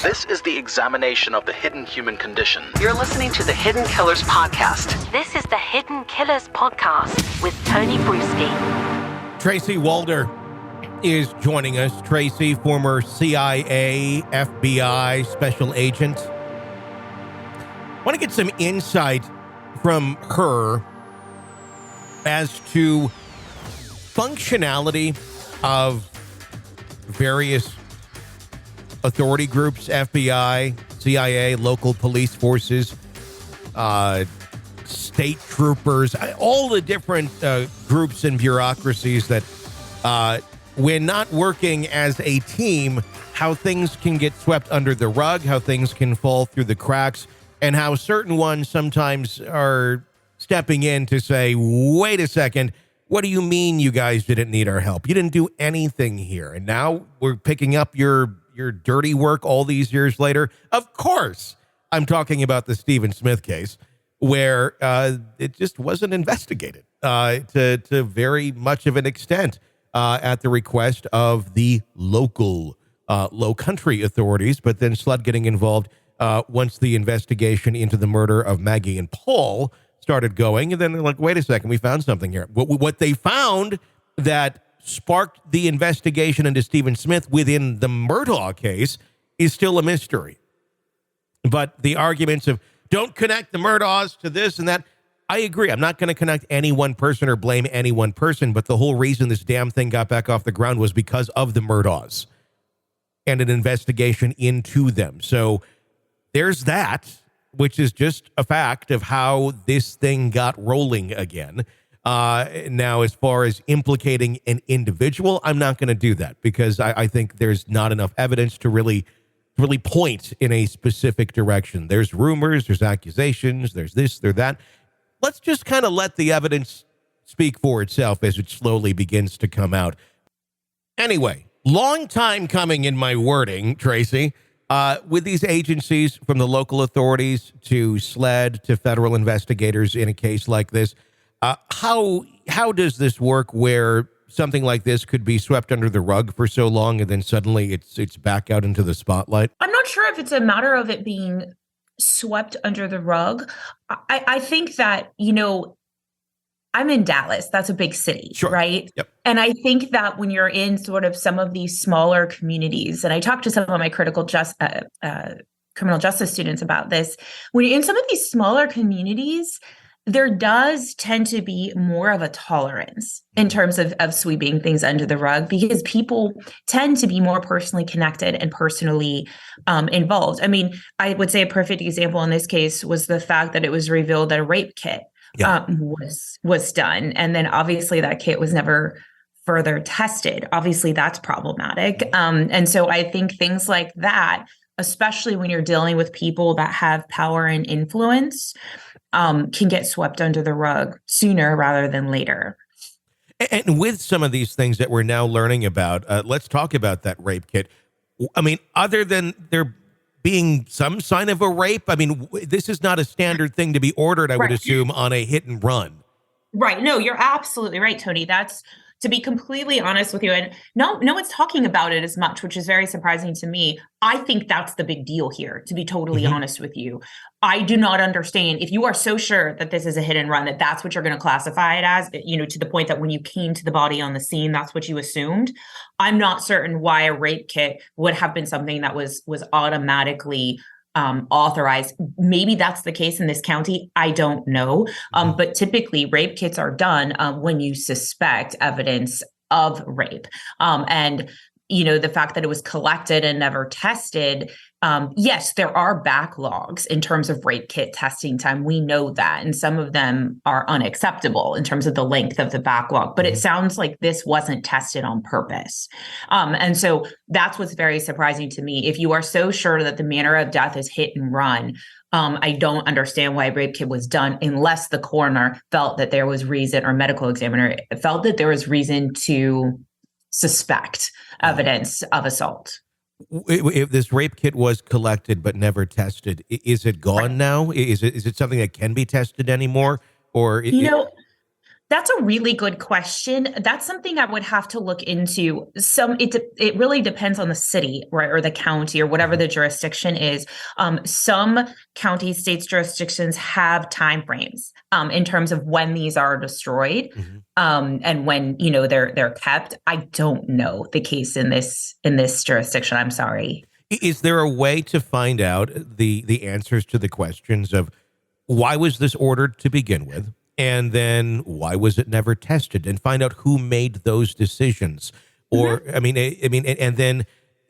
This is the examination of the hidden human condition. You're listening to the Hidden Killers Podcast. This is the Hidden Killers Podcast with Tony Brewski. Tracy Walder is joining us. Tracy, former CIA, FBI special agent. I want to get some insight from her as to functionality of various authority groups, FBI, CIA, local police forces, state troopers, all the different groups and bureaucracies that, when not working as a team, how things can get swept under the rug, how things can fall through the cracks, and how certain ones sometimes are stepping in to say, wait a second, what do you mean you guys didn't need our help? You didn't do anything here. And now we're picking up your dirty work all these years later. Of course, I'm talking about the Stephen Smith case, where it just wasn't investigated to very much of an extent at the request of the local low country authorities, but then SLUD getting involved once the investigation into the murder of Maggie and Paul started going. And then they're like, wait a second, we found something here. What they found that sparked the investigation into Stephen Smith within the Murdaugh case is still a mystery. But the arguments of don't connect the Murdaughs to this and that, I agree. I'm not going to connect any one person or blame any one person, but the whole reason this damn thing got back off the ground was because of the Murdaughs and an investigation into them. So there's that, which is just a fact of how this thing got rolling again. Now, as far as implicating an individual, I'm not going to do that because I think there's not enough evidence to really point in a specific direction. There's rumors, there's accusations, there's this, there's that. Let's just kind of let the evidence speak for itself as it slowly begins to come out. Anyway, long time coming in my wording, Tracy, with these agencies from the local authorities to SLED to federal investigators in a case like this. How does this work where something like this could be swept under the rug for so long and then suddenly it's back out into the spotlight? I'm not sure if it's a matter of it being swept under the rug. I think that, I'm in Dallas. That's a big city, sure. Right? Yep. And I think that when you're in sort of some of these smaller communities, and I talked to some of my criminal justice students about this, when you're in some of these smaller communities, there does tend to be more of a tolerance in terms of sweeping things under the rug because people tend to be more personally connected and personally involved. I mean, I would say a perfect example in this case was the fact that it was revealed that a rape kit was done. And then obviously that kit was never further tested. Obviously that's problematic. And so I think things like that, especially when you're dealing with people that have power and influence, can get swept under the rug sooner rather than later. And with some of these things that we're now learning about, let's talk about that rape kit. I mean, other than there being some sign of a rape, I mean, this is not a standard thing to be ordered, I would assume, on a hit and run. Right. No, you're absolutely right, Tony. That's, to be completely honest with you, and no one's talking about it as much, which is very surprising to me. I think that's the big deal here, to be totally honest with you. I do not understand if you are so sure that this is a hit and run, that that's what you're going to classify it as, to the point that when you came to the body on the scene, that's what you assumed. I'm not certain why a rape kit would have been something that was automatically authorized. Maybe that's the case in this county. I don't know. But typically rape kits are done when you suspect evidence of rape. And the fact that it was collected and never tested, yes, there are backlogs in terms of rape kit testing time. We know that. And some of them are unacceptable in terms of the length of the backlog. But it sounds like this wasn't tested on purpose. And so that's what's very surprising to me. If you are so sure that the manner of death is hit and run, I don't understand why a rape kit was done unless the coroner felt that there was reason, or medical examiner felt that there was reason to suspect evidence of assault. If this rape kit was collected but never tested, is it gone now? Is it something that can be tested anymore? Or That's a really good question. That's something I would have to look into. It really depends on the city, right, or the county, or whatever the jurisdiction is. Some county states jurisdictions have timeframes in terms of when these are destroyed, and when they're kept. I don't know the case in this jurisdiction. I'm sorry. Is there a way to find out the answers to the questions of why was this ordered to begin with? And then why was it never tested, and find out who made those decisions? Or, and then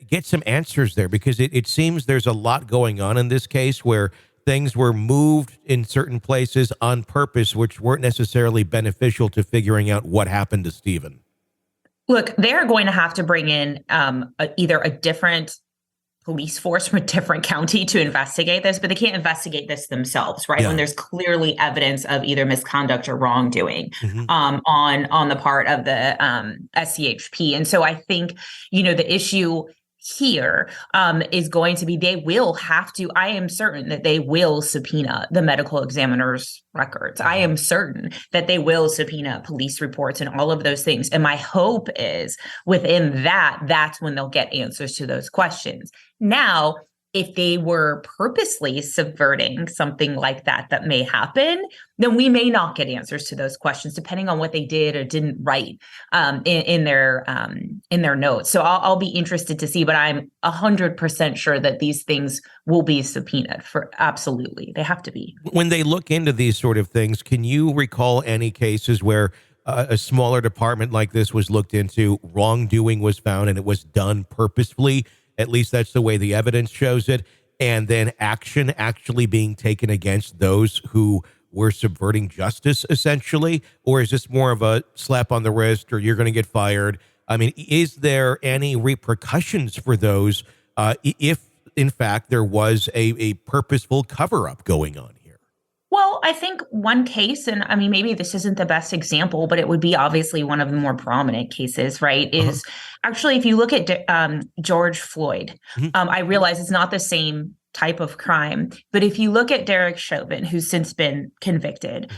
get some answers there, because it seems there's a lot going on in this case where things were moved in certain places on purpose, which weren't necessarily beneficial to figuring out what happened to Stephen. Look, they're going to have to bring in either a different police force from a different county to investigate this, but they can't investigate this themselves, right? Yeah. When there's clearly evidence of either misconduct or wrongdoing on the part of the SCHP. And so I think, the issue here is going to be, they will have to, I am certain that they will subpoena the medical examiner's records. I am certain that they will subpoena police reports and all of those things. And my hope is within that's when they'll get answers to those questions. Now, if they were purposely subverting something like that may happen, then we may not get answers to those questions, depending on what they did or didn't write in their notes. So I'll be interested to see, but I'm 100% sure that these things will be subpoenaed. For absolutely, they have to be. When they look into these sort of things, can you recall any cases where a smaller department like this was looked into, wrongdoing was found, and it was done purposefully? At least that's the way the evidence shows it. And then action actually being taken against those who were subverting justice, essentially? Or is this more of a slap on the wrist, or you're going to get fired? I mean, is there any repercussions for those if, in fact, there was a purposeful cover-up going on here? Well, I think one case, and I mean, maybe this isn't the best example, but it would be obviously one of the more prominent cases, right? Is actually, if you look at George Floyd, I realize it's not the same type of crime, but if you look at Derek Chauvin, who's since been convicted,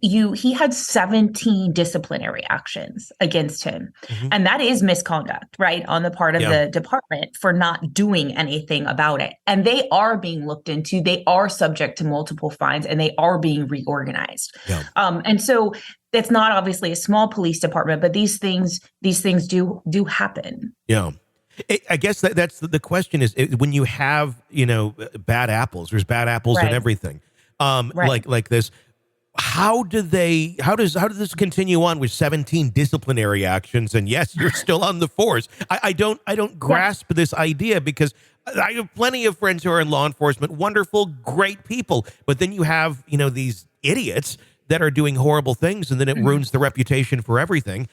he had 17 disciplinary actions against him. And that is misconduct, right, on the part of the department for not doing anything about it. And they are being looked into, they are subject to multiple fines, and they are being reorganized. And so it's not obviously a small police department, but these things do happen. Yeah. I guess that's the question is, when you have, bad apples, there's bad apples in everything. Like this, how does this continue on with 17 disciplinary actions? And yes, you're still on the force. I don't grasp this idea, because I have plenty of friends who are in law enforcement, wonderful, great people. But then you have, these idiots that are doing horrible things, and then it ruins the reputation for everything.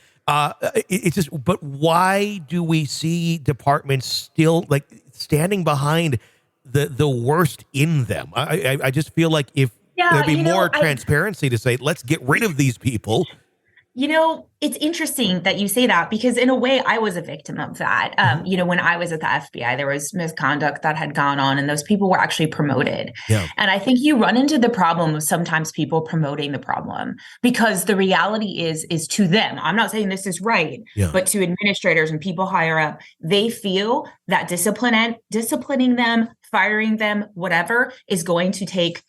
It's just, but why do we see departments still standing behind the worst in them? I just feel like if there'd be more transparency to say, let's get rid of these people. It's interesting that you say that, because in a way I was a victim of that. When I was at the FBI, there was misconduct that had gone on, and those people were actually promoted. And I think you run into the problem of sometimes people promoting the problem, because the reality is to them, I'm not saying this is right, but to administrators and people higher up, they feel that disciplining them, firing them, whatever, is going to take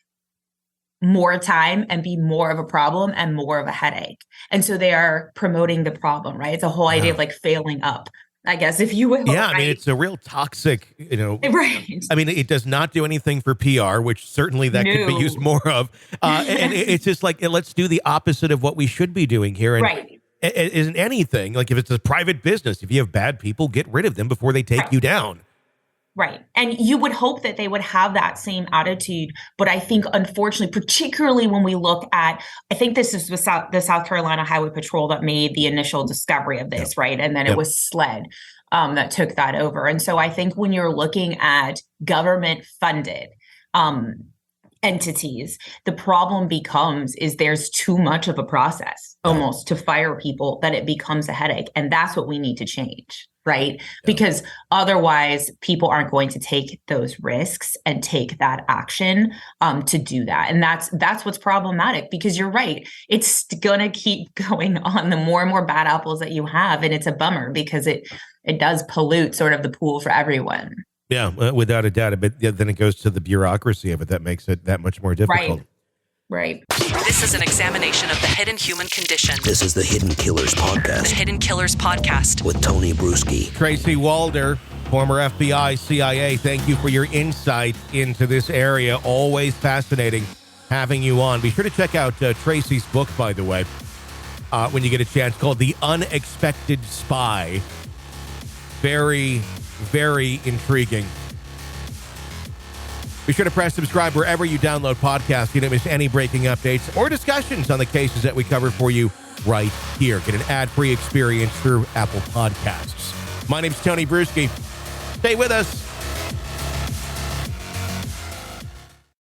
more time and be more of a problem and more of a headache. And so they are promoting the problem, right? It's a whole idea of failing up, I guess, if you will. Yeah, right? I mean, it's a real toxic, Right. I mean, it does not do anything for PR, which certainly that could be used more of. And it's just let's do the opposite of what we should be doing here. And it isn't anything. Like, if it's a private business, if you have bad people, get rid of them before they take you down. Right. And you would hope that they would have that same attitude. But I think, unfortunately, particularly when we look at, I think this is the South Carolina Highway Patrol that made the initial discovery of this, right? And then it was SLED that took that over. And so I think when you're looking at government funded entities. The problem becomes is there's too much of a process almost to fire people that it becomes a headache. And that's what we need to change, right? Yeah. Because otherwise people aren't going to take those risks and take that action to do that. And that's what's problematic, because you're right. It's going to keep going on the more and more bad apples that you have. And it's a bummer because it does pollute sort of the pool for everyone. Yeah, without a doubt. But then it goes to the bureaucracy of it that makes it that much more difficult. Right. This is an examination of the hidden human condition. This is the Hidden Killers Podcast. The Hidden Killers Podcast. With Tony Bruschi. Tracy Walder, former FBI, CIA, thank you for your insight into this area. Always fascinating having you on. Be sure to check out Tracy's book, by the way, when you get a chance, called The Unexpected Spy. Very, very intriguing. Be sure to press subscribe wherever you download podcasts. You don't miss any breaking updates or discussions on the cases that we cover for you right here. Get an ad-free experience through Apple Podcasts. My name's Tony Bruschi. Stay with us.